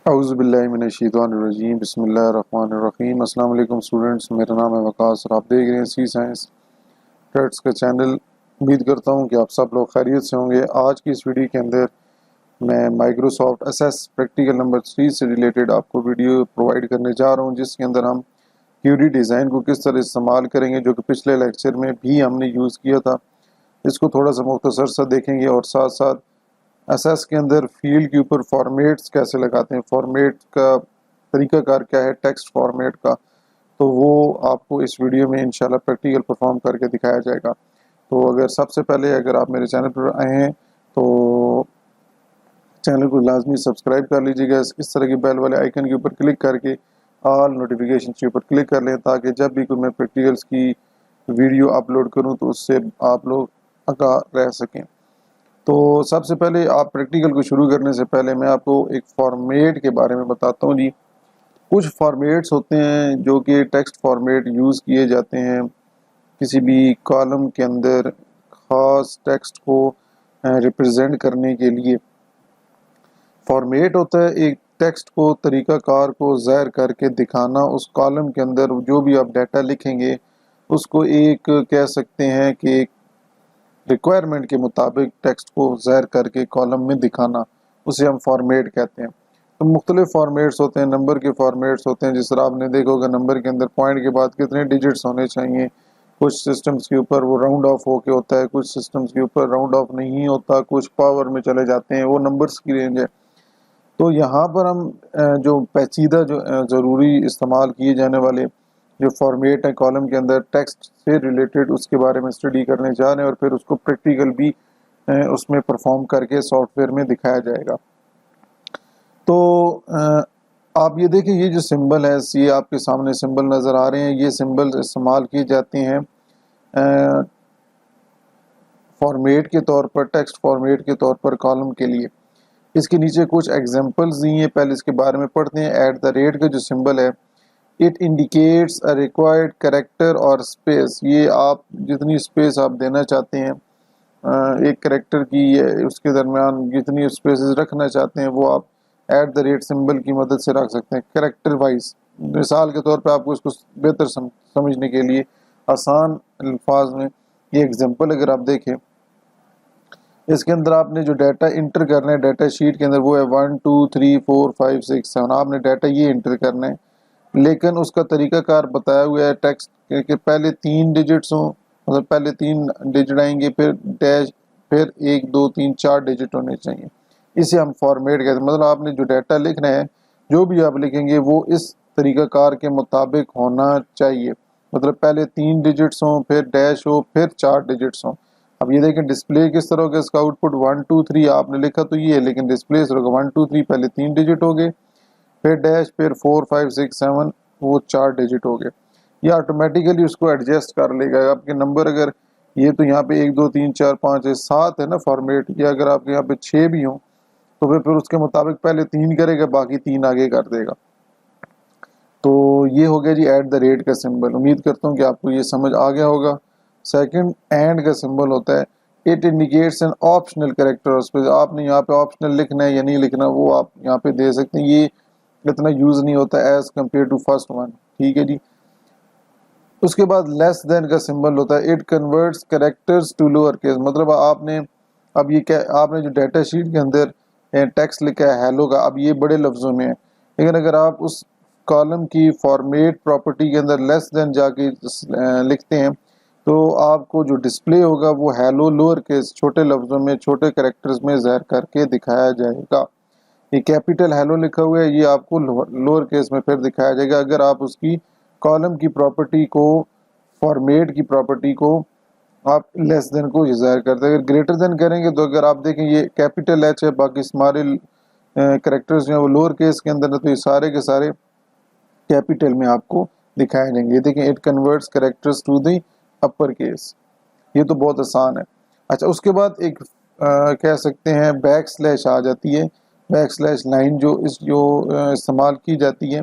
औज़ुबिल्लाहिमिनश्शैतानिर्रजीम बिस्मिल्लाहिर्रहमानिर्रहीम। अस्सलाम वालेकुम स्टूडेंट्स, मेरा नाम है वकास और आप देख रहे हैं सी साइंस ट्रेड्स का चैनल। उम्मीद करता हूं कि आप सब लोग खैरियत से होंगे। आज की इस वीडियो के अंदर मैं माइक्रोसॉफ्ट एसएस प्रैक्टिकल नंबर 3 से रिलेटेड आपको वीडियो प्रोवाइड करने जा रहा हूं, जिसके अंदर हम क्यूरी डिज़ाइन को किस तरह इस्तेमाल करेंगे, जो कि पिछले लेक्चर में भी हमने यूज़ किया था। इसको थोड़ा सा मुख्तसर सा देखेंगे और साथ साथ एसएस के अंदर फील्ड के ऊपर फॉर्मेट्स कैसे लगाते हैं, फॉर्मेट का तरीकाकार क्या है टेक्स्ट फॉर्मेट का, तो वो आपको इस वीडियो में इंशाल्लाह प्रैक्टिकल परफॉर्म करके दिखाया जाएगा। तो अगर सबसे पहले अगर आप मेरे चैनल पर आए हैं तो चैनल को लाजमी सब्सक्राइब कर लीजिएगा। इस तरह की बेल वाले आइकन के ऊपर क्लिक करके ऑल नोटिफिकेशन के ऊपर क्लिक कर लें, ताकि जब भी कोई मैं प्रैक्टिकल्स की वीडियो अपलोड करूँ तो उससे आप लोग आगाह रह सकें। तो सबसे पहले आप प्रैक्टिकल को शुरू करने से पहले मैं आपको एक फॉर्मेट के बारे में बताता हूँ जी। कुछ फॉर्मेट्स होते हैं जो कि टेक्स्ट फॉर्मेट यूज़ किए जाते हैं किसी भी कॉलम के अंदर ख़ास टेक्स्ट को रिप्रेजेंट करने के लिए। फॉर्मेट होता है एक टेक्स्ट को तरीक़ाकार को ज़ाहिर करके दिखाना, उस कॉलम के अंदर जो भी आप डाटा लिखेंगे उसको एक कह सकते हैं कि एक रिक्वायरमेंट के मुताबिक टेक्स्ट को ज़ाहिर करके कॉलम में दिखाना, उसे हम फॉर्मेट कहते हैं। तो मुख्तलिफ फॉर्मेट्स होते हैं, नंबर के फॉर्मेट्स होते हैं। जिस तरह आपने देखा होगा नंबर के अंदर पॉइंट के बाद कितने डिजिट्स होने चाहिए। कुछ सिस्टम्स के ऊपर वो राउंड ऑफ होके होता है, कुछ सिस्टम्स के ऊपर राउंड ऑफ नहीं होता, कुछ पावर में चले जाते हैं, वो नंबर्स की रेंज है। तो यहाँ पर हम जो पेचीदा जो ज़रूरी इस्तेमाल किए जाने वाले जो फॉर्मेट है कॉलम के अंदर टेक्स्ट से रिलेटेड, उसके बारे में स्टडी करने जा रहे हैं और फिर उसको प्रैक्टिकल भी उसमें परफॉर्म करके सॉफ्टवेयर में दिखाया जाएगा। तो आप ये देखें, ये जो सिंबल है, ये आपके सामने सिंबल नज़र आ रहे हैं, ये सिंबल इस्तेमाल किए जाते हैं फॉर्मेट के तौर पर, टेक्स्ट फॉर्मेट के तौर पर कॉलम के लिए। इसके नीचे कुछ एग्जांपल्स दी हैं, पहले इसके बारे में पढ़ते हैं। एट द रेट का जो सिंबल है, it indicates a required character और स्पेस। ये आप जितनी स्पेस आप देना चाहते हैं एक कैरेक्टर की, उसके दरमियान जितनी स्पेसेस रखना चाहते हैं वो आप एट द रेट सिंबल की मदद से रख सकते हैं कैरेक्टर वाइज। मिसाल के तौर पे आपको इसको बेहतर समझने के लिए आसान अल्फाज में ये एग्जांपल अगर आप देखें, इसके अंदर आपने जो डाटा इंटर करना है डाटा शीट के अंदर, वो है 1 2 3 4 5 6 7। आपने डाटा ये इंटर करना है, लेकिन उसका तरीकाकार बताया हुआ है टेक्स्ट के पहले 3 डिजिट्स हों, मतलब पहले 3 डिजिट आएंगे, फिर डैश, फिर 1 2 3 4 डिजिट होने चाहिए। इसे हम फॉर्मेट कहते हैं। मतलब आपने जो डाटा लिखना है, जो भी आप लिखेंगे वो इस तरीकाकार के मुताबिक होना चाहिए। मतलब पहले 3 डिजिट्स हों, फिर डैश हो, फिर 4 डिजिट्स हों। अब ये देखें डिस्प्ले किस तरह होगा, इसका आउटपुट 1 2 3 आपने लिखा तो ये है, लेकिन डिस्प्ले इस तरह होगा 1 2 3 पहले 3 डिजिट हो गए, फिर डैश, फिर 4 5 6 7 वो 4 डिजिट हो गए। ये ऑटोमेटिकली उसको एडजस्ट कर लेगा। आपके नंबर अगर ये तो यहाँ पे 1 2 3 4 5 है, 7 है ना फॉर्मेट, या अगर आपके यहाँ पे 6 भी हों तो फिर उसके मुताबिक पहले 3 करेगा, बाकी 3 आगे कर देगा। तो ये हो गया जी एट द रेट का सिंबल। उम्मीद करता हूँ कि आपको ये समझ आ गया होगा। सेकंड एंड का सिंबल होता है, it indicates an optional character. उस पर आपने यहाँ पे ऑप्शनल लिखना है या नहीं लिखना वो आप यहाँ पे दे सकते हैं। ये इतना यूज़ नहीं होता as compare to first one, ठीक है जी। उसके बाद लेस देन का सिंबल होता है, it converts characters to lower case. मतलब आपने अब ये क्या, आपने जो डाटा शीट के अंदर टेक्स्ट लिखा है हेलो का, अब ये बड़े लफ्ज़ों में है, लेकिन अगर आप उस कॉलम की फॉर्मेट प्रॉपर्टी के अंदर लेस देन जाके लिखते हैं तो आपको जो डिस्प्ले होगा वो हेलो लोअर केस छोटे लफ्ज़ों में, छोटे कैरेक्टर्स में ज़ाहिर करके दिखाया जाएगा। ये कैपिटल हेलो लिखा हुआ है, ये आपको लोअर केस में फिर दिखाया जाएगा अगर आप उसकी कॉलम की प्रॉपर्टी को, फॉर्मेट की प्रॉपर्टी को आप लेस देन को ज़ाहिर करते हैं। अगर ग्रेटर देन करेंगे तो अगर आप देखें ये कैपिटल एच है, बाकी स्मॉल कैरेक्टर्स जो है वो लोअर केस के अंदर है, तो ये सारे के सारे कैपिटल में आपको दिखाए जाएंगे। देखें it converts characters to the upper case, ये तो बहुत आसान है। अच्छा, उसके बाद एक कह सकते हैं बैक स्लैश आ जाती है, बैक स्लैश लाइन जो इस्तेमाल की जाती है।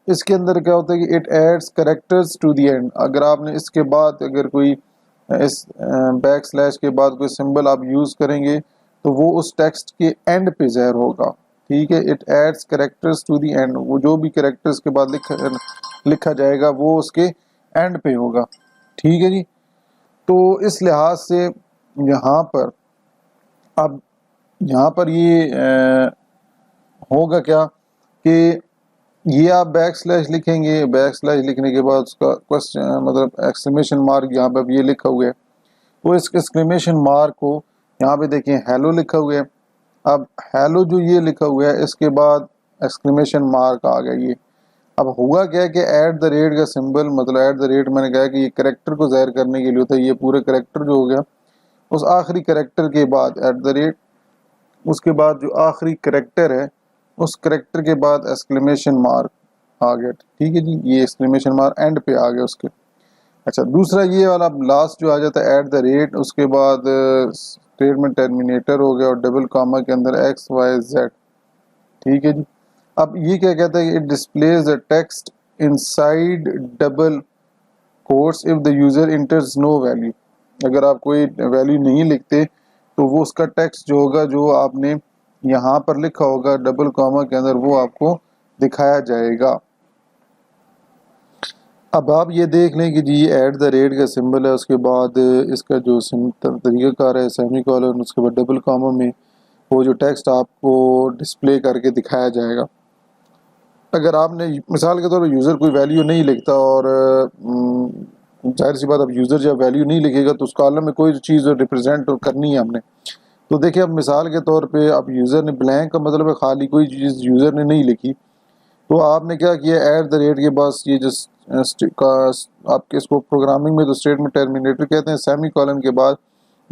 इसके अंदर क्या होता है कि it adds characters to the end. अगर आपने इसके बाद अगर कोई इस बैक स्लैश के बाद कोई सिंबल आप यूज़ करेंगे तो वो उस टेक्स्ट के एंड पे ज़ाहिर होगा, ठीक है। It adds characters to the end, वो जो भी कैरेक्टर्स के बाद लिखा जाएगा वो उसके एंड पे होगा। ठीक है जी। तो इस लिहाज से यहाँ पर अब यहाँ पर ये होगा क्या कि ये आप बैक स्लैश लिखेंगे, बैक स्लैश लिखने के बाद उसका क्वेश्चन मतलब एक्सक्लेमेशन मार्क यहाँ पे अब ये लिखा हुआ है, तो इस एक्सक्लेमेशन मार्क को यहाँ पे देखें हेलो लिखा हुआ है। अब हेलो जो ये लिखा हुआ है इसके बाद एक्सक्लेमेशन मार्क आ गया ये। अब हुआ क्या है कि ऐट द रेट का सिंबल, मतलब ऐट द रेट मैंने कहा कि ये करेक्टर को ज़ाहिर करने के लिए होता है, ये पूरे करेक्टर जो हो गया उस आखिरी करेक्टर के बाद एट द रेट, उसके बाद जो आखिरी करेक्टर है उस करेक्टर के बाद एक्सक्लेमेशन मार्क आ गया। ठीक है जी, ये एक्सक्लेमेशन मार्क एंड पे आ गया उसके। अच्छा, दूसरा ये वाला लास्ट जो आ जाता है एट द रेट, उसके बाद स्टेटमेंट टर्मिनेटर हो गया और डबल कॉमा के अंदर एक्स वाई जेड। ठीक है जी। अब ये क्या कहता है, it displays the text inside double quotes if the user enters no value. अगर आप कोई वैल्यू नहीं लिखते तो वो उसका टेक्स्ट जो होगा, जो आपने यहाँ पर लिखा होगा डबल कॉमा के अंदर, वो आपको दिखाया जाएगा। अब आप ये देख लें कि जी एट द रेट का सिंबल है, उसके बाद इसका जो तरीक़ाकार है सेमी कॉलन, उसके बाद डबल कॉमा में वो जो टेक्स्ट आपको डिस्प्ले करके दिखाया जाएगा। अगर आपने मिसाल के तौर पर यूज़र कोई वैल्यू नहीं लिखता और जाहिर सी बात, अब यूज़र जब वैल्यू नहीं लिखेगा तो उस कॉलम में कोई चीज़ रिप्रेजेंट करनी है हमने। तो देखिए, अब मिसाल के तौर पे अब यूज़र ने ब्लैंक का मतलब है खाली कोई चीज़ यूज़र ने नहीं लिखी, तो आपने क्या किया एट द रेट के पास ये जो आपके इसको प्रोग्रामिंग में तो स्टेटमेंट टर्मिनेटर कहते हैं, सेमी कॉलन के बाद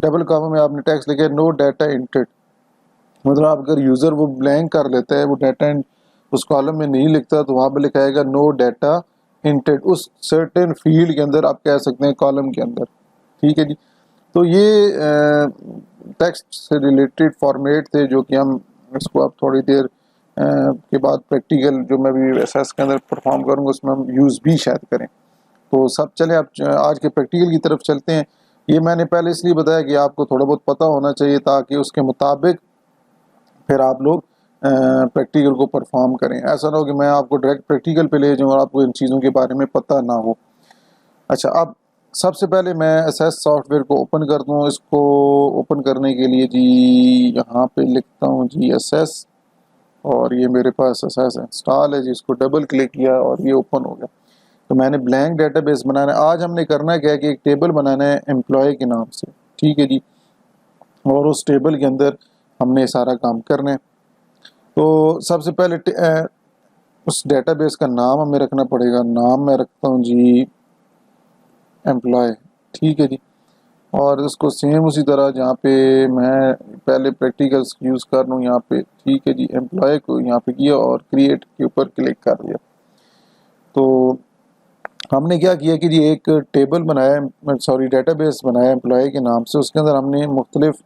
डबल कॉमा में आपने टेक्स्ट लिखा नो डाटा इंटेड। मतलब आप अगर यूज़र वो ब्लैंक कर लेता है, वो डाटा उस कॉलम में नहीं लिखता, तो वहाँ पर लिखा आएगा नो डाटा इंटेड, उस सर्टेन फील्ड के अंदर आप कह सकते हैं कॉलम के अंदर। ठीक है जी। तो ये टेक्स्ट से रिलेटेड फॉर्मेट थे जो कि हम इसको अब थोड़ी देर के बाद प्रैक्टिकल जो मैं भी एसएस के अंदर परफॉर्म करूँगा उसमें हम यूज़ भी शायद करें। तो सब चले अब आज के प्रैक्टिकल की तरफ चलते हैं। ये मैंने पहले इसलिए बताया कि आपको थोड़ा बहुत पता होना चाहिए ताकि उसके मुताबिक फिर आप लोग प्रैक्टिकल को परफॉर्म करें। ऐसा ना हो कि मैं आपको डायरेक्ट प्रैक्टिकल पे ले जाऊँ और आपको इन चीज़ों के बारे में पता ना हो। अच्छा, अब सबसे पहले मैं एसएस सॉफ्टवेयर को ओपन कर दूँ। इसको ओपन करने के लिए जी यहाँ पे लिखता हूँ जी एसएस, और ये मेरे पास एसएस इंस्टॉल है जी, इसको डबल क्लिक किया और ये ओपन हो गया। तो मैंने ब्लैंक डेटाबेस बनाना है। आज हमने करना क्या है कि एक टेबल बनाना है एम्प्लॉय के नाम से। ठीक है जी। और उस टेबल के अंदर हमने सारा काम करना है। तो सबसे पहले उस डेटाबेस का नाम हमें रखना पड़ेगा। नाम मैं रखता हूँ जी एम्प्लॉय। ठीक है जी। और इसको सेम उसी तरह जहाँ पे मैं पहले प्रैक्टिकल्स यूज़ कर लूँ यहाँ पे। ठीक है जी। एम्प्लॉय को यहाँ पे किया और क्रिएट के ऊपर क्लिक कर दिया। तो हमने क्या किया कि जी एक टेबल बनाया, सॉरी डेटाबेस बनाया एम्प्लॉय के नाम से। उसके अंदर हमने मुख्तलिफ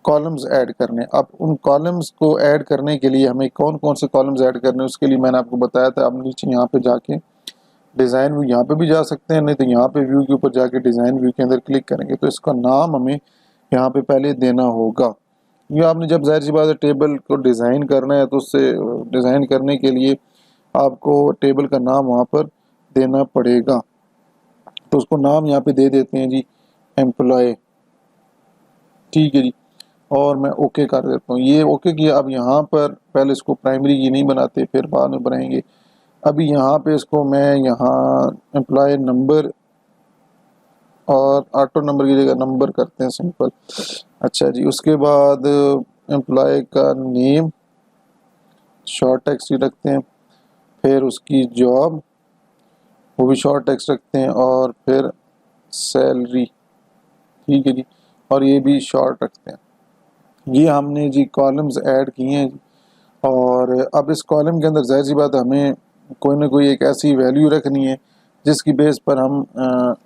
कॉलम्स ऐड करने। अब उन कॉलम्स को ऐड करने के लिए हमें कौन कौन से कॉलम्स ऐड करने, उसके लिए मैंने आपको बताया था। अब नीचे यहाँ पे जाके डिज़ाइन व्यू यहाँ पे भी जा सकते हैं, नहीं तो यहाँ पे व्यू के ऊपर जाके डिज़ाइन व्यू के अंदर क्लिक करेंगे तो इसका नाम हमें यहाँ पे पहले देना होगा। ये आपने जब जाहिर सी बात है टेबल को डिज़ाइन करना है तो उससे डिज़ाइन करने के लिए आपको टेबल का नाम वहाँ पर देना पड़ेगा। तो उसको नाम यहाँ पे दे देते हैं जी एम्प्लॉय। ठीक है जी। और मैं ओके कर देता हूँ। ये ओके किया। अब यहाँ पर पहले इसको प्राइमरी की नहीं बनाते, फिर बाद में बनाएंगे। अभी यहाँ पे इसको मैं यहाँ एम्प्लॉय नंबर और ऑटो नंबर की जगह नंबर करते हैं सिंपल। अच्छा जी। उसके बाद एम्प्लॉय का नेम शॉर्ट टेक्स्ट रखते हैं, फिर उसकी जॉब वो भी शॉर्ट टेक्स्ट रखते हैं, और फिर सैलरी। ठीक है जी। और ये भी शॉर्ट रखते हैं। ये हमने जी कॉलम्स ऐड किए हैं जी। और अब इस कॉलम के अंदर जाहिर सी बात हमें कोई ना कोई एक ऐसी वैल्यू रखनी है जिसकी बेस पर हम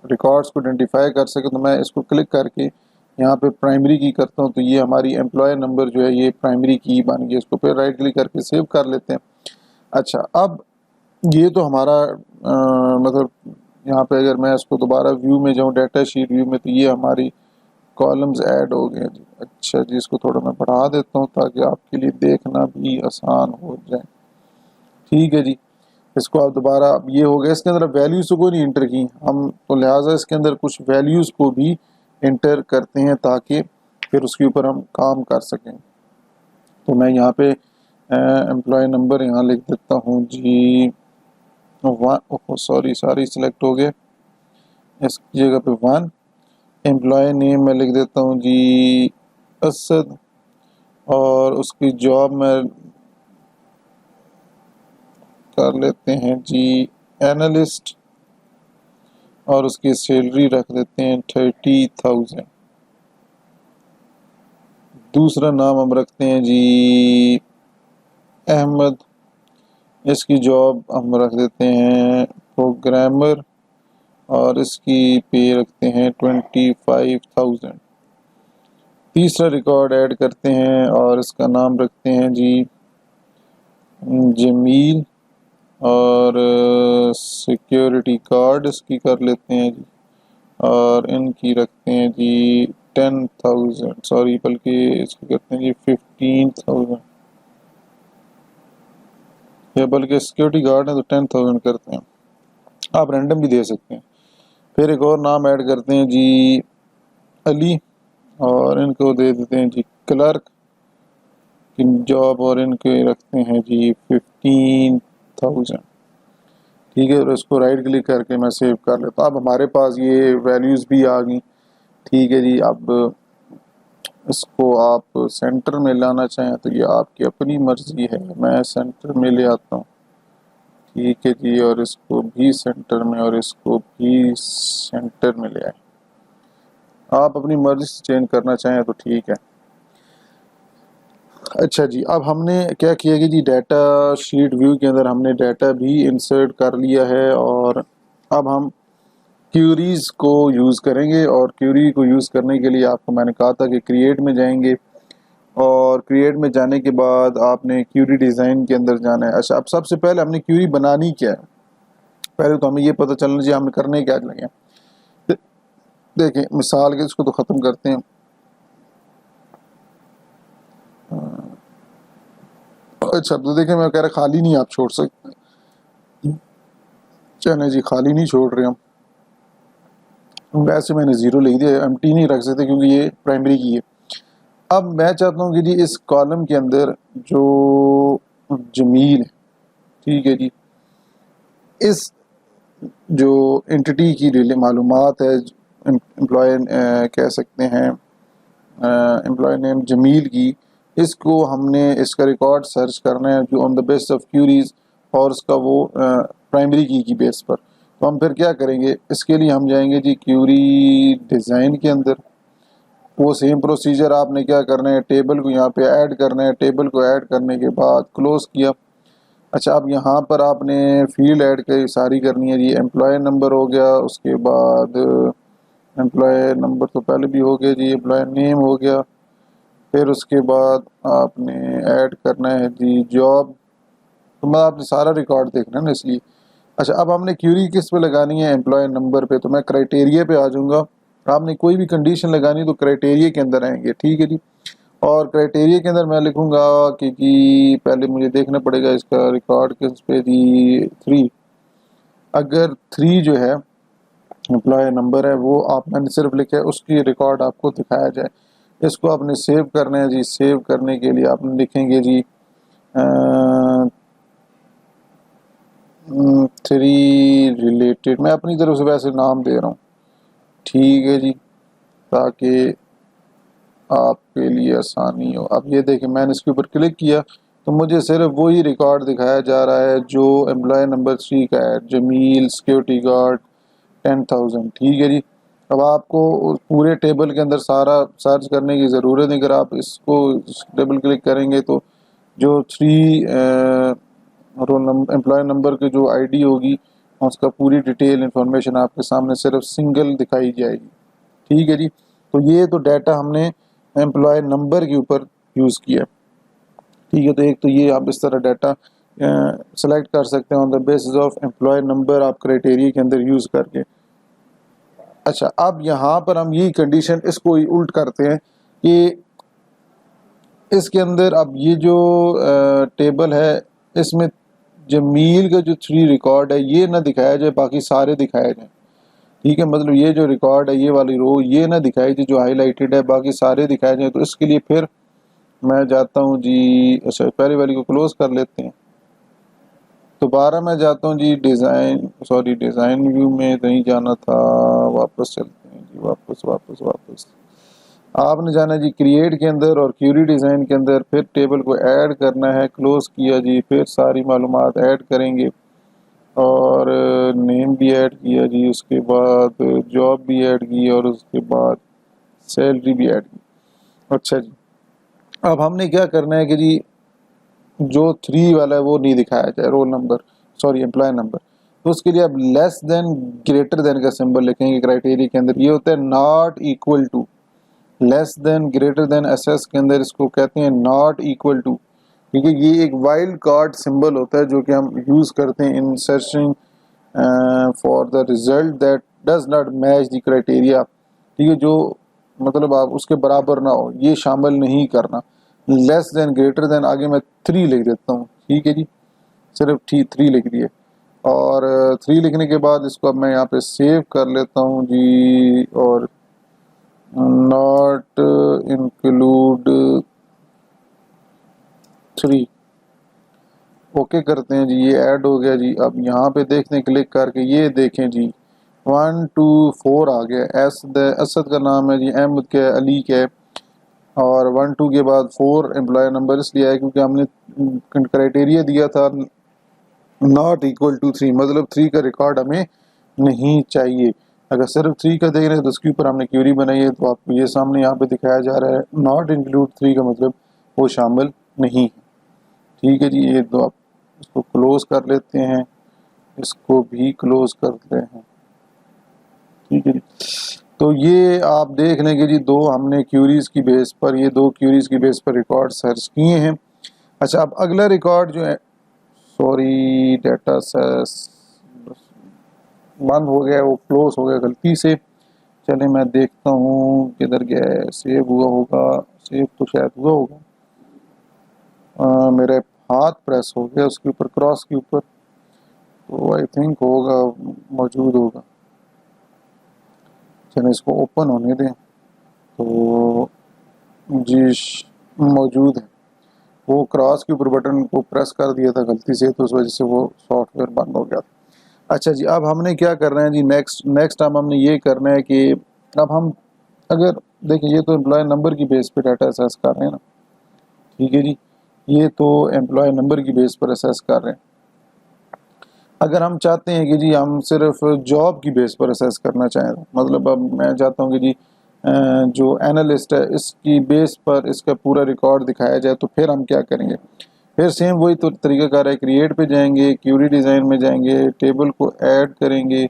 रिकॉर्ड्स को आइडेंटिफाई कर सकें। तो मैं इसको क्लिक करके यहाँ पे प्राइमरी की करता हूँ, तो ये हमारी एम्प्लॉय नंबर जो है ये प्राइमरी की बन गई। इसको फिर राइट क्लिक करके सेव कर लेते हैं। अच्छा, अब ये तो हमारा मतलब यहाँ पे अगर मैं इसको दोबारा व्यू में जाऊँ, डाटा शीट व्यू में, तो ये हमारी कॉलम्स ऐड हो गए जी। अच्छा जी, इसको थोड़ा मैं बढ़ा देता हूँ ताकि आपके लिए देखना भी आसान हो जाए। ठीक है जी, इसको आप दोबारा, अब ये हो गया, इसके अंदर वैल्यूज़ को नहीं इंटर की हम, तो लिहाजा इसके अंदर कुछ वैल्यूज़ को भी इंटर करते हैं ताकि फिर उसके ऊपर हम काम कर सकें। तो मैं यहाँ पे एम्प्लॉय नंबर यहाँ लिख देता हूँ जी वन, सॉरी सिलेक्ट हो गए, इसकी जगह पे 1। एम्प्लॉय नेम मैं लिख देता हूँ जी असद, और उसकी जॉब में कर लेते हैं जी एनालिस्ट, और उसकी सैलरी रख देते हैं 30,000। दूसरा नाम हम रखते हैं जी अहमद, इसकी जॉब हम रख देते हैं प्रोग्रामर, और इसकी पे रखते हैं 25,000। तीसरा रिकॉर्ड ऐड करते हैं और इसका नाम रखते हैं जी जमील, और सिक्योरिटी कार्ड इसकी कर लेते हैं जी, और इनकी रखते हैं जी 10,000, सॉरी बल्कि इसकी करते हैं जी 15,000, या बल्कि सिक्योरिटी गार्ड है तो 10,000 करते हैं, आप रैंडम भी दे सकते हैं। फिर एक और नाम ऐड करते हैं जी अली, और इनको दे देते हैं जी क्लर्क की जॉब, और इनके रखते हैं जी 15,000। ठीक है, और इसको राइट क्लिक करके मैं सेव कर लेता हूँ। अब हमारे पास ये वैल्यूज़ भी आ गई। ठीक है जी, अब इसको आप सेंटर में लाना चाहें तो ये आपकी अपनी मर्ज़ी है, मैं सेंटर में ले आता हूँ। ठीक है जी, और इसको भी सेंटर में और इसको भी सेंटर में ले आए। आप अपनी मर्ज़ी से चेंज करना चाहें तो ठीक है। अच्छा जी, अब हमने क्या किया कि जी डाटा शीट व्यू के अंदर हमने डाटा भी इंसर्ट कर लिया है, और अब हम क्यूरीज़ को यूज़ करेंगे। और क्यूरी को यूज़ करने के लिए आपको मैंने कहा था कि क्रिएट में जाएंगे, और क्रिएट में जाने के बाद आपने क्यूरी डिज़ाइन के अंदर जाना है। अच्छा, अब सबसे पहले हमने क्यूरी बनानी क्या है, पहले तो हमें ये पता चलना चाहिए हमें करने क्या लगे। देखें मिसाल के, इसको तो ख़त्म करते हैं। अच्छा, तो देखें मैं कह रहा खाली नहीं आप छोड़ सकते, चले जी खाली नहीं छोड़ रहे हम, वैसे मैंने ज़ीरो लिख दिया, एम्प्टी नहीं रख सकते क्योंकि ये प्राइमरी की है। अब मैं चाहता हूँ कि जी इस कॉलम के अंदर जो जमील है, ठीक है जी, इस जो एंटिटी की मालूमात है, एम्प्लॉय कह सकते हैं एम्प्लॉय नेम जमील की, इसको हमने इसका रिकॉर्ड सर्च करना है जो on the base of queries, और उसका वो प्राइमरी की बेस पर। तो हम फिर क्या करेंगे, इसके लिए हम जाएंगे जी क्यूरी डिज़ाइन के अंदर। वो सेम प्रोसीजर आपने क्या करना है, टेबल को यहाँ पे ऐड करना है, टेबल को ऐड करने के बाद क्लोज किया। अच्छा, अब यहाँ पर आपने फील्ड ऐड कर सारी करनी है जी। एम्प्लॉय नंबर हो गया, उसके बाद एम्प्लॉय नंबर तो पहले भी हो गया जी, एम्प्लॉय नेम हो गया, फिर उसके बाद आपने ऐड करना है जी जॉब। तो मैं आपने सारा रिकॉर्ड देखना है ना, इसलिए। अच्छा, अब हमने क्यूरी किस पे लगानी है, एम्प्लॉय नंबर पे, तो मैं क्राइटेरिया पे आ जाऊँगा। आपने कोई भी कंडीशन लगानी तो क्राइटेरिया के अंदर आएंगे। ठीक है जी, और क्राइटेरिया के अंदर मैं लिखूँगा कि जी पहले मुझे देखना पड़ेगा इसका रिकॉर्ड किस पे जी 3। अगर 3 जो है एम्प्लॉय नंबर है वो आप मैंने सिर्फ लिखा है, उसकी रिकॉर्ड आपको दिखाया जाए। इसको आपने सेव करना है जी। सेव करने के लिए आपने लिखेंगे जी 3 रिलेटेड, मैं अपनी तरफ से वैसे नाम दे रहा हूँ। ठीक है जी, ताकि आपके लिए आसानी हो। अब ये देखें मैंने इसके ऊपर क्लिक किया तो मुझे सिर्फ वही रिकॉर्ड दिखाया जा रहा है जो एम्प्लॉय नंबर 3 का है, जमील सिक्योरिटी गार्ड 10,000। ठीक है जी, अब आपको पूरे टेबल के अंदर सारा सर्च करने की ज़रूरत नहीं। अगर आप इसको डबल क्लिक करेंगे तो जो 3 रोल नंबर एम्प्लॉय नंबर की जो आईडी होगी उसका पूरी डिटेल इंफॉर्मेशन आपके सामने सिर्फ सिंगल दिखाई जाएगी। ठीक है जी, तो ये तो डाटा हमने एम्प्लॉय नंबर के ऊपर यूज़ किया। ठीक है, तो एक तो ये आप इस तरह डाटा सेलेक्ट कर सकते हैं on the basis of employee number, आप क्राइटेरिया के अंदर यूज़ करके। अच्छा, अब यहाँ पर हम यही कंडीशन इसको ही उल्ट करते हैं कि इसके अंदर अब ये जो टेबल है इसमें जमील का जो 3 रिकॉर्ड है ये ना दिखाया जाए, बाकी सारे दिखाए जाए। ठीक है, मतलब ये जो रिकॉर्ड है ये वाली रो ये ना दिखाई जाए, जो हाईलाइटेड है बाकी सारे दिखाए जाए। तो इसके लिए फिर मैं जाता हूँ जी, अच्छा पहले वाली को क्लोज कर लेते हैं। दोबारा मैं जाता हूँ जी डिज़ाइन व्यू में नहीं जाना था, वापस चलते हैं जी, वापस आपने जाना जी क्रिएट के अंदर और क्यूरी डिज़ाइन के अंदर, फिर टेबल को ऐड करना है, क्लोज किया जी, फिर सारी मालूमात ऐड करेंगे और नेम भी ऐड किया जी, उसके बाद जॉब भी ऐड की और उसके बाद सैलरी भी ऐड की। अच्छा जी, अब हमने क्या करना है कि जी जो 3 वाला है वो नहीं दिखाया जाए, roll number sorry employee number. तो उसके लिए अब लेस देन ग्रेटर देन का सिंबल लिखेंगे क्राइटेरिया के अंदर। ये होता है not equal to, less than greater than SS के अंदर इसको कहते हैं नॉट इक्वल टू। ठीक है, ये एक वाइल्ड कार्ड सिंबल होता है जो कि हम यूज़ करते हैं इन searching for the result that does not match the criteria. ठीक है, जो मतलब आप उसके बराबर ना हो ये शामिल नहीं करना। लेस देन ग्रेटर देन आगे मैं 3 लिख देता हूँ। ठीक है जी, सिर्फ 3 लिख दिए और 3 लिखने के बाद इसको अब मैं यहाँ पे सेव कर लेता हूँ जी, और नॉट इंक्लूड 3 ओके करते हैं जी, ये ऐड हो गया जी। अब यहाँ पे देखते हैं क्लिक करके, ये देखें जी 1 2 4 आ गया। असद का नाम है जी, अहमद के, अली के, और 1 2 के बाद 4 एम्प्लॉय नंबर इसलिए है क्योंकि हमने क्राइटेरिया दिया था नॉट इक्वल टू 3, मतलब 3 का रिकॉर्ड हमें नहीं चाहिए। अगर सिर्फ 3 का देख रहे हैं तो उसके ऊपर हमने क्यूरी बनाई है, तो आपको ये सामने यहाँ पे दिखाया जा रहा है नॉट इंक्लूड 3 का मतलब वो शामिल नहीं है। ठीक है जी, ये तो आप इसको क्लोज कर लेते हैं, इसको भी क्लोज करते हैं। ठीक है जी, तो ये आप देख लें कि जी 2 हमने क्यूरीज की बेस पर, ये 2 क्यूरीज की बेस पर रिकॉर्ड सर्च किए हैं। अच्छा, अब अगला रिकॉर्ड जो है, सॉरी डाटा सेस बंद हो गया, वो क्लोज हो गया गलती से। चले मैं देखता हूँ किधर गया है, सेव हुआ होगा, सेव तो शायद हुआ होगा, मेरे हाथ प्रेस हो गया उसके ऊपर, क्रॉस के ऊपर, तो आई थिंक होगा, मौजूद होगा। चलिए इसको ओपन होने दें, तो जी मौजूद है। वो क्रॉस के ऊपर बटन को प्रेस कर दिया था गलती से, तो उस वजह से वो सॉफ्टवेयर बंद हो गया। अच्छा जी, अब हमने क्या करना है जी, नेक्स्ट टाइम हमने ये करना है कि अब हम अगर देखिए, ये तो एम्प्लॉय नंबर की बेस पे डाटा असेस कर रहे हैं ना। ठीक है जी, ये तो एम्प्लॉय नंबर की बेस पर असेस कर रहे हैं। अगर हम चाहते हैं कि जी हम सिर्फ जॉब की बेस पर असेस करना चाहें, मतलब अब मैं चाहता हूँ कि जी जो एनालिस्ट है इसकी बेस पर इसका पूरा रिकॉर्ड दिखाया जाए, तो फिर हम क्या करेंगे, फिर सेम वही तो तरीक़ाकार है, क्रिएट पे जाएंगे, क्यूरी डिज़ाइन में जाएंगे, टेबल को ऐड करेंगे,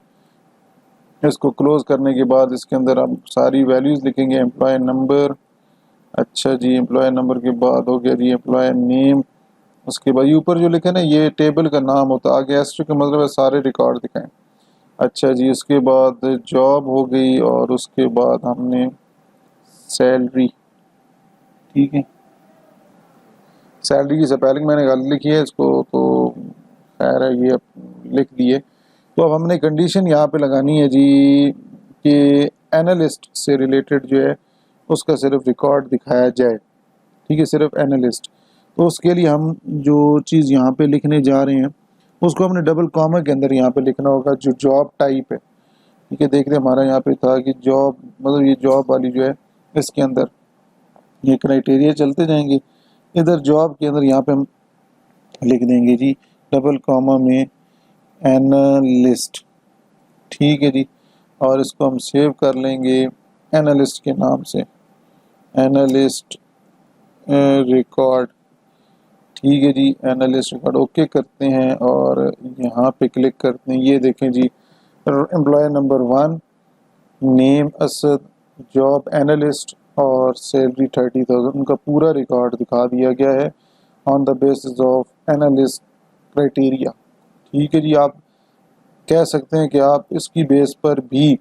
इसको क्लोज करने के बाद इसके अंदर हम सारी वैल्यूज़ लिखेंगे, एम्प्लॉय नंबर। अच्छा जी, एम्प्लॉय नंबर के बाद हो गया जी एम्प्लॉय नेम, उसके बाद ये ऊपर जो लिखे ना ये टेबल का नाम होता है, आगे एस्ट्रिक का मतलब है सारे रिकॉर्ड दिखाएं। अच्छा जी, उसके बाद जॉब हो गई और उसके बाद हमने सैलरी। ठीक है, सैलरी की स्पेलिंग मैंने गलत लिखी है इसको, तो खैर है ये लिख दिए। तो अब हमने कंडीशन यहाँ पे लगानी है जी कि एनालिस्ट से रिलेटेड जो है उसका सिर्फ रिकॉर्ड दिखाया जाए। ठीक है, सिर्फ एनालिस्ट। तो उसके लिए हम जो चीज़ यहाँ पे लिखने जा रहे हैं उसको हमने डबल कॉमा के अंदर यहाँ पे लिखना होगा, जो जॉब टाइप है। ठीक है, देखते हमारा यहाँ पे था कि जॉब, मतलब ये जॉब वाली जो है इसके अंदर ये क्राइटेरिया चलते जाएंगे, इधर जॉब के अंदर यहाँ पे हम लिख देंगे जी डबल कॉमा में एनालिस्ट। ठीक है जी, और इसको हम सेव कर लेंगे एनालिस्ट के नाम से, एनालिस्ट रिकॉर्ड। ठीक है जी, एनालिस्ट रिकॉर्ड ओके करते हैं और यहाँ पे क्लिक करते हैं। ये देखें जी, employee number 1, name Asad, job analyst और सैलरी 30,000, उनका पूरा रिकॉर्ड दिखा दिया गया है on the basis of analyst criteria. ठीक है जी, आप कह सकते हैं कि आप इसकी बेस पर भी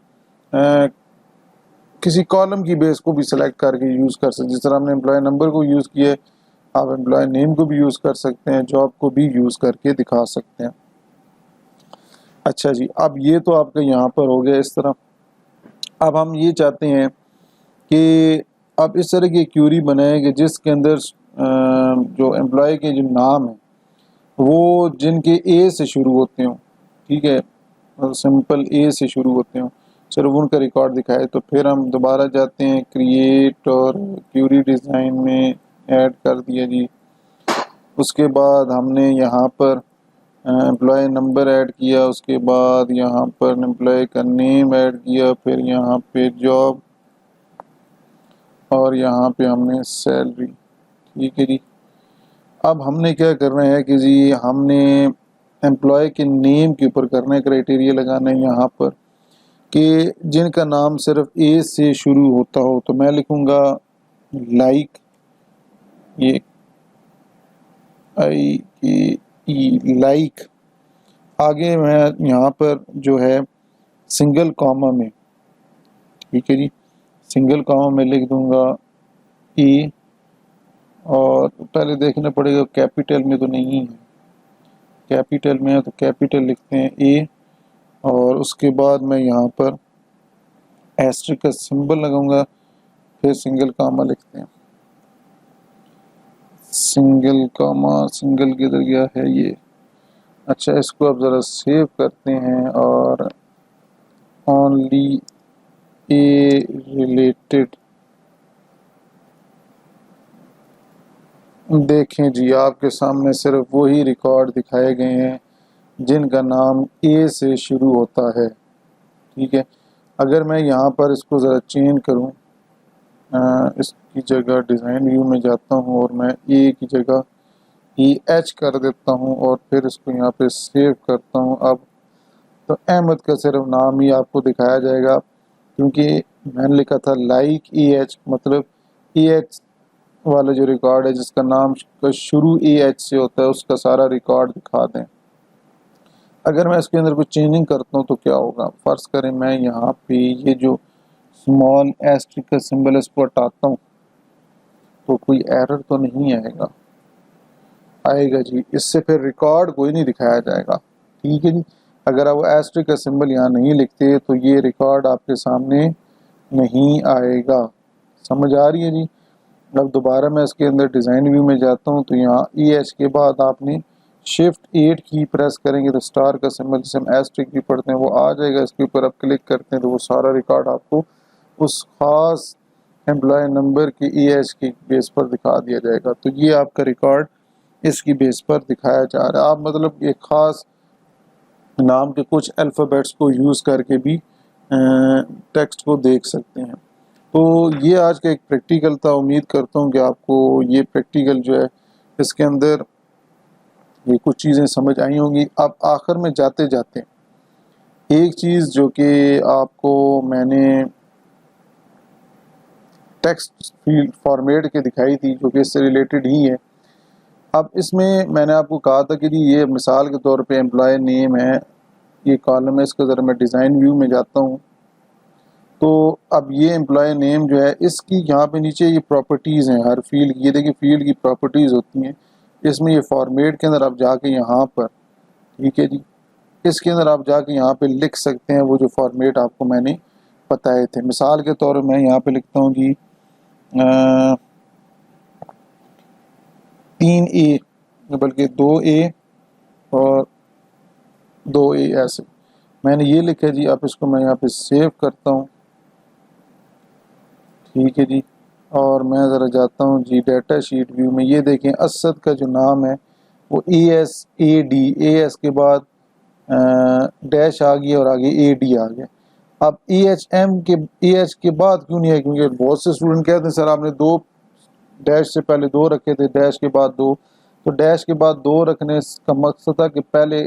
किसी कॉलम की बेस को भी सिलेक्ट करके यूज़ कर सकते हैं। जिस तरह हमने एम्प्लॉय नंबर को यूज़ किया, आप एम्प्लॉय नेम को भी यूज़ कर सकते हैं, जॉब को भी यूज़ करके दिखा सकते हैं। अच्छा जी, अब ये तो आपका यहाँ पर हो गया इस तरह। अब हम ये चाहते हैं कि अब इस तरह की क्यूरी बनाए कि जिसके अंदर जो एम्प्लॉय के जो नाम है वो जिनके ए से शुरू होते हों, ठीक है, सिंपल ए से शुरू होते हों, सिर्फ उनका रिकॉर्ड दिखाए। तो फिर हम दोबारा जाते हैं क्रिएट और क्यूरी डिज़ाइन में ऐड कर दिया जी। उसके बाद हमने यहाँ पर एम्प्लॉय नंबर ऐड किया, उसके बाद यहाँ पर एम्प्लॉय का नेम ऐड किया, फिर यहाँ पे जॉब और यहाँ पे हमने सैलरी, ठीक है जी। अब हमने क्या करना है कि जी हमने एम्प्लॉय के नेम के ऊपर करना है, क्राइटेरिया लगाना है यहाँ पर कि जिनका नाम सिर्फ ए से शुरू होता हो। तो मैं लिखूँगा लाइक, ये आई के ई लाइक, आगे मैं यहाँ पर जो है सिंगल कॉमा में, ठीक है जी, सिंगल कॉमा में लिख दूंगा ए, और पहले देखना पड़ेगा कैपिटल में तो नहीं है, कैपिटल में है तो कैपिटल लिखते हैं ए, और उसके बाद मैं यहाँ पर एस्ट्रिक का सिंबल लगाऊंगा, फिर सिंगल कॉमा लिखते हैं, सिंगल कॉमा, सिंगल किधर गया है ये। अच्छा, इसको अब ज़रा सेव करते हैं और ओनली ए रिलेटेड, देखें जी आपके सामने सिर्फ वही रिकॉर्ड दिखाए गए हैं जिनका नाम ए से शुरू होता है, ठीक है। अगर मैं यहाँ पर इसको ज़रा चेंज करूँ, इसकी जगह डिज़ाइन व्यू में जाता हूँ और मैं ए की जगह ई एच कर देता हूँ और फिर इसको यहाँ पे सेव करता हूँ। अब तो अहमद का सिर्फ नाम ही आपको दिखाया जाएगा, क्योंकि मैंने लिखा था लाइक ई एच, मतलब ई एच वाला जो रिकॉर्ड है जिसका नाम का शुरू ए एच से होता है उसका सारा रिकॉर्ड दिखा दें। अगर मैं इसके अंदर कुछ चेंजिंग करता हूँ तो क्या होगा, फ़र्ज़ करें मैं यहाँ पे ये जो स्मॉल एस्ट्रिक का सिंबल है इसको हटाता हूँ तो कोई एरर तो नहीं आएगा, आएगा जी। इससे फिर रिकॉर्ड कोई नहीं दिखाया जाएगा, ठीक है जी। अगर आप वो एस्ट्रिक का सिंबल यहाँ नहीं लिखते तो ये रिकॉर्ड आपके सामने नहीं आएगा। समझ आ रही है जी। अब दोबारा मैं इसके अंदर डिज़ाइन व्यू में जाता हूँ तो यहाँ ई एच के बाद आपने शिफ्ट 8 की प्रेस करेंगे तो स्टार का सिंबल जिसे हम एस्ट्रिक भी पढ़ते हैं वो आ जाएगा। इसके ऊपर आप क्लिक करते हैं तो वो सारा रिकॉर्ड आपको उस खास एम्प्लॉय नंबर के ई एच की बेस पर दिखा दिया जाएगा। तो ये आपका रिकॉर्ड इसकी बेस पर दिखाया जा रहा है। आप मतलब एक ख़ास नाम के कुछ अल्फ़ाबेट्स को यूज़ करके भी टेक्स्ट को देख सकते हैं। तो ये आज का एक प्रैक्टिकल था। उम्मीद करता हूँ कि आपको ये प्रैक्टिकल जो है इसके अंदर ये कुछ चीज़ें समझ आई होंगी। अब आखिर में जाते जाते एक चीज़ जो कि आपको मैंने टेक्स्ट फील्ड फॉर्मेट के दिखाई थी जो कि इससे रिलेटेड ही है। अब इसमें मैंने आपको कहा था कि जी ये मिसाल के तौर पे एम्प्लॉय नेम है, ये कॉलम है, इसका ज़रा मैं डिज़ाइन व्यू में जाता हूँ तो अब ये एम्प्लॉय नेम जो है इसकी यहाँ पे नीचे ये प्रॉपर्टीज़ हैं हर फील्ड की। ये देखिए फील्ड की प्रॉपर्टीज़ होती हैं, इसमें ये फॉर्मेट के अंदर आप जाके यहाँ पर, ठीक है जी, इसके अंदर आप जाके यहाँ पे लिख सकते हैं वो जो फॉर्मेट आपको मैंने बताए थे। मिसाल के तौर पर मैं यहाँ पे लिखता हूँ जी 3A, बल्कि 2A और 2A, ऐसे मैंने ये लिखा है जी। अब इसको मैं यहाँ पे सेव करता हूँ, ठीक है जी, और मैं ज़रा जाता हूँ जी डाटा शीट व्यू में। ये देखें असद का जो नाम है वो ESAD, AS के बाद डैश आ गया और आगे AD आ गया। अब EH के बाद क्यों नहीं है, क्योंकि बहुत से स्टूडेंट कहते हैं सर आपने 2 डैश से पहले 2 रखे थे, डैश के बाद 2। तो डैश के बाद 2 रखने का मकसद था कि पहले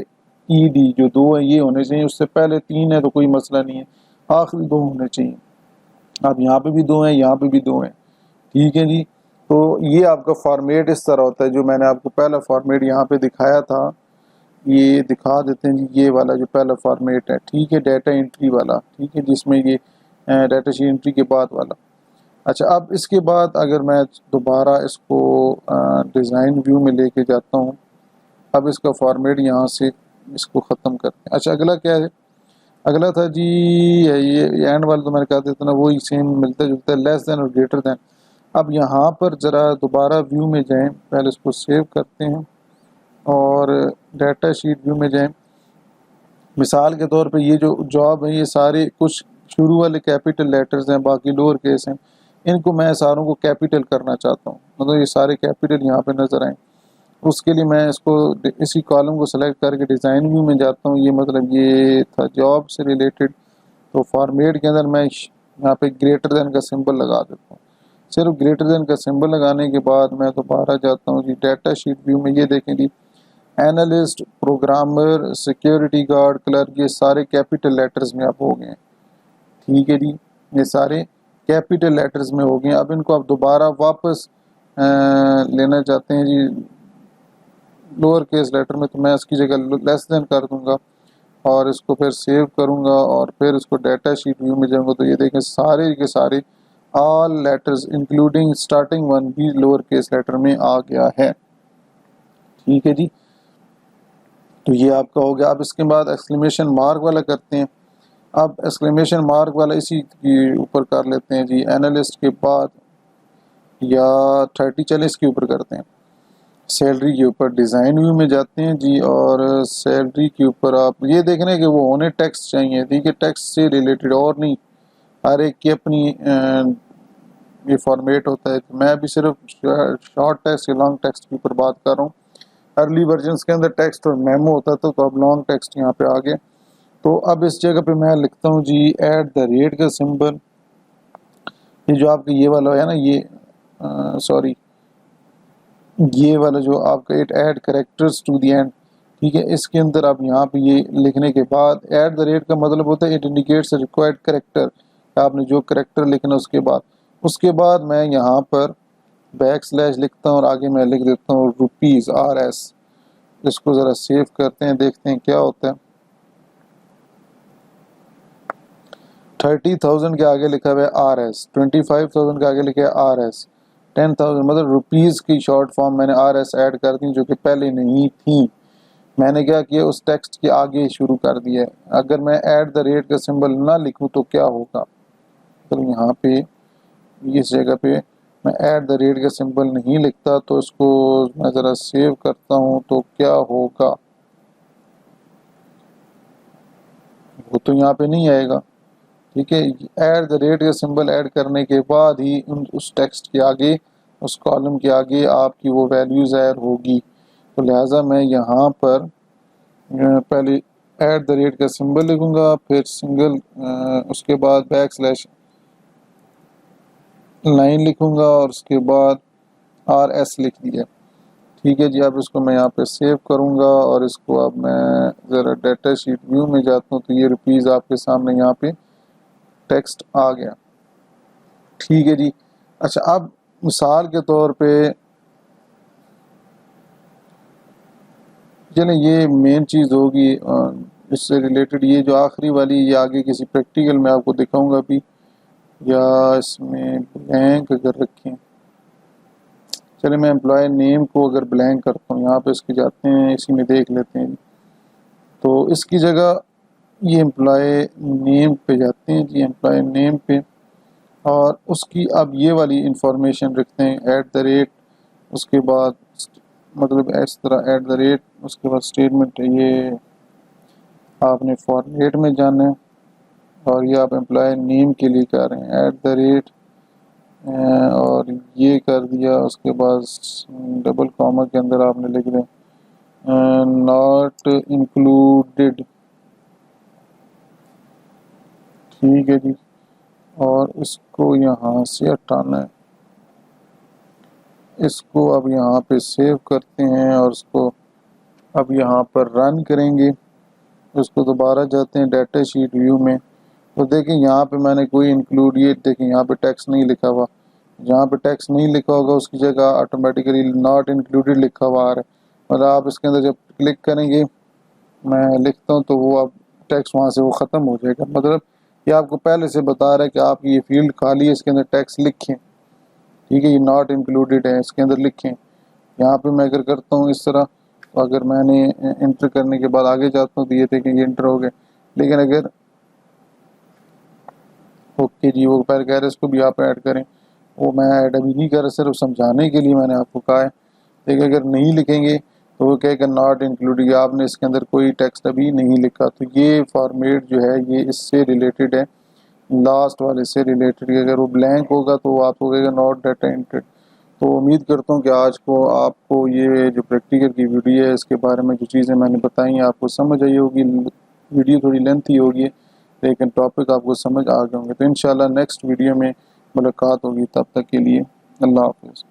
ED जो 2 है ये होने चाहिए, उससे पहले 3 है तो कोई मसला नहीं है, आखिरी 2 होने चाहिए। अब यहाँ पे भी 2 हैं, यहाँ पे भी 2 हैं, ठीक है जी। तो ये आपका फॉर्मेट इस तरह होता है। जो मैंने आपको पहला फॉर्मेट यहाँ पे दिखाया था ये दिखा देते हैं जी, ये वाला जो पहला फॉर्मेट है, ठीक है, डाटा एंट्री वाला, ठीक है, जिसमें ये डाटा शीट एंट्री के बाद वाला। अच्छा, अब इसके बाद अगर मैं दोबारा इसको डिज़ाइन व्यू में लेके जाता हूँ, अब इसका फॉर्मेट यहाँ से इसको ख़त्म करते हैं। अच्छा, अगला क्या है? अगला था जी ये एंड वाला तो मैंने कहा देता ना, वही सेम मिलता जुलता है, लेस देन और ग्रेटर देन। अब यहाँ पर ज़रा दोबारा व्यू में जाएं, पहले इसको सेव करते हैं और डाटा शीट व्यू में जाएं। मिसाल के तौर पे ये जो जॉब है, ये सारे कुछ शुरू वाले कैपिटल लेटर्स हैं, बाकी लोअर केस हैं, इनको मैं सारों को कैपिटल करना चाहता हूँ, मतलब ये सारे कैपिटल यहाँ पे नज़र आएँ। उसके लिए मैं इसको इसी कॉलम को सेलेक्ट करके डिज़ाइन व्यू में जाता हूँ। ये मतलब ये था जॉब से रिलेटेड, तो फॉर्मेट के अंदर मैं यहाँ पे ग्रेटर देन का सिंबल लगा देता हूँ। सिर्फ ग्रेटर देन का सिंबल लगाने के बाद मैं दोबारा जाता हूँ जी डाटा शीट व्यू में। ये देखें जी, analyst, programmer, security guard, clerk, ये सारे कैपिटल लेटर्स में अब हो गए हैं। ठीक है जी, ये सारे कैपिटल लेटर्स में हो गए हैं। अब इनको आप दोबारा वापस लेना चाहते हैं जी लोअर केस लेटर में, तो मैं इसकी जगह लेस देन कर दूंगा और इसको फिर सेव करूंगा और फिर इसको डाटा शीट व्यू में जाऊंगा। तो ये देखें सारे के सारे all letters including starting one भी लोअर केस लेटर में आ गया है। ठीक है जी, तो ये आपका हो गया। अब इसके बाद एक्सक्लेमेशन मार्क वाला करते हैं। अब एक्सक्लेमेशन मार्क वाला इसी के ऊपर कर लेते हैं जी, एनालिस्ट के बाद या 30-40 के ऊपर करते हैं। सैलरी के ऊपर डिज़ाइन व्यू में जाते हैं जी और सैलरी के ऊपर आप ये देख रहे हैं कि वो होने टैक्स चाहिए। ठीक है, टैक्स से रिलेटेड और नहीं, हर एक की अपनी ये फॉर्मेट होता है। तो मैं अभी सिर्फ शॉर्ट टेक्स्ट या लॉन्ग टेक्स्ट के ऊपर बात कर रहा हूँ। अर्ली वर्जन्स के अंदर टेक्स्ट और मेमो होता था, तो अब लॉन्ग टेक्स्ट यहाँ पे आ गए। तो अब इस जगह पे मैं लिखता हूँ जी ऐड द रेट का सिंबल। ये जो आपका ये वाला है ना, ये सॉरी ये वाला जो आपका it add characters to the end. ठीक है, इसके अंदर आप यहाँ पे ये लिखने के बाद ऐड द रेट का मतलब होता है इट इंडिकेट्स रिक्वायर्ड करेक्टर, आपने जो करेक्टर लिखना उसके बाद मैं यहाँ पर बैक स्लैश लिखता हूँ और आगे मैं लिख देता हूँ रुपीज़ RS। इसको ज़रा सेव करते हैं, देखते हैं क्या होता है। 30,000 के आगे लिखा हुआ है RS, 25,000 के आगे लिखा है RS, 10,000 मतलब रुपीज़ की शॉर्ट फॉर्म मैंने RS ऐड कर दी, जो कि पहले नहीं थी। मैंने क्या किया, उस टेक्स्ट के आगे शुरू कर दिया है। अगर मैं ऐड द रेट का सिंबल ना लिखूं तो क्या होगा, तो यहाँ पे इस जगह पे मैं ऐड द रेट का सिंबल नहीं लिखता, तो इसको मैं ज़रा सेव करता हूँ तो क्या होगा, वो तो यहाँ पे नहीं आएगा। ठीक है, ऐड द रेट का सिंबल ऐड करने के बाद ही उस टेक्स्ट के आगे, उस कॉलम के आगे आपकी वो वैल्यूज़ ऐड होगी। तो लिहाजा मैं यहाँ पर पहले ऐड द रेट का सिंबल लिखूंगा, फिर सिंगल उसके बाद बैक स्लैश लाइन लिखूंगा और उसके बाद RS लिख दिया। ठीक है जी, अब इसको मैं यहाँ पे सेव करूंगा और इसको अब मैं ज़रा डाटा शीट व्यू में जाता हूँ, तो ये रुपीज़ आपके सामने यहाँ पे टेक्स्ट आ गया। ठीक है जी। अच्छा, अब मिसाल के तौर पे चलें, ये मेन चीज़ होगी इससे रिलेटेड। ये जो आखिरी वाली, ये आगे किसी प्रैक्टिकल में आपको दिखाऊंगा भी, या इसमें ब्लैंक अगर रखें। चले, मैं एम्प्लॉय नेम को अगर ब्लैंक करता हूँ, यहाँ पे इसके जाते हैं, इसी में देख लेते हैं। तो इसकी जगह ये एम्प्लॉय नेम पे जाते हैं जी, एम्प्लॉय नेम पे, और उसकी अब ये वाली इंफॉर्मेशन रखते हैं ऐट द रेट, उसके बाद मतलब इस तरह ऐट द रेट, उसके बाद स्टेटमेंट। ये आपने फॉर्मेट में जाना है और ये आप एम्प्लॉय नेम के लिए कर रहे हैं ऐट द रेट, और ये कर दिया। उसके बाद डबल कॉमा के अंदर आपने लिख दिया नॉट इंक्लूडेड। ठीक है जी, और इसको यहाँ से हटाना है। इसको अब यहाँ पे सेव करते हैं और इसको अब यहाँ पर रन करेंगे। उसको दोबारा जाते हैं डाटा शीट व्यू में, तो देखें यहाँ पे मैंने कोई इंक्लूड, ये देखें यहाँ पे टैक्स नहीं लिखा हुआ। जहाँ पे टैक्स नहीं लिखा होगा उसकी जगह ऑटोमेटिकली नॉट इंक्लूडेड लिखा हुआ आ रहा है। मतलब आप इसके अंदर जब क्लिक करेंगे, मैं लिखता हूँ, तो वो अब टैक्स वहाँ से वो ख़त्म हो जाएगा। मतलब ये आपको पहले से बता रहा है कि आपकी ये फील्ड खाली है, इसके अंदर टेक्स्ट लिखें। ठीक है, ये नॉट इंक्लूडेड है, इसके अंदर लिखें। यहाँ पे मैं अगर करता हूँ इस तरह, तो अगर मैंने इंटर करने के बाद आगे जाता हूँ तो ये देखें ये इंटर हो गए। लेकिन अगर ओके जी, वो पहले कह रहे हैं इसको भी आप ऐड करें, वो मैं ऐड अभी नहीं कर रहा, सिर्फ समझाने के लिए मैंने आपको कहा है। लेकिन अगर नहीं लिखेंगे तो वो कहेगा नॉट इंक्लूडेड, आपने इसके अंदर कोई टेक्स्ट अभी नहीं लिखा। तो ये फॉर्मेट जो है ये इससे रिलेटेड है, लास्ट वाले से रिलेटेड। अगर वो ब्लैंक होगा तो आपको कहेगा नॉट डाटा एंटर्ड। तो उम्मीद करता हूँ कि आज को आपको ये जो प्रैक्टिकल की वीडियो है इसके बारे में जो चीज़ें मैंने बताई आपको समझ आई होगी। वीडियो थोड़ी लेंथी होगी लेकिन टॉपिक आपको समझ आ गए होंगे। तो इंशाल्लाह नेक्स्ट वीडियो में मुलाकात होगी, तब तक के लिए अल्लाह हाफ़िज़।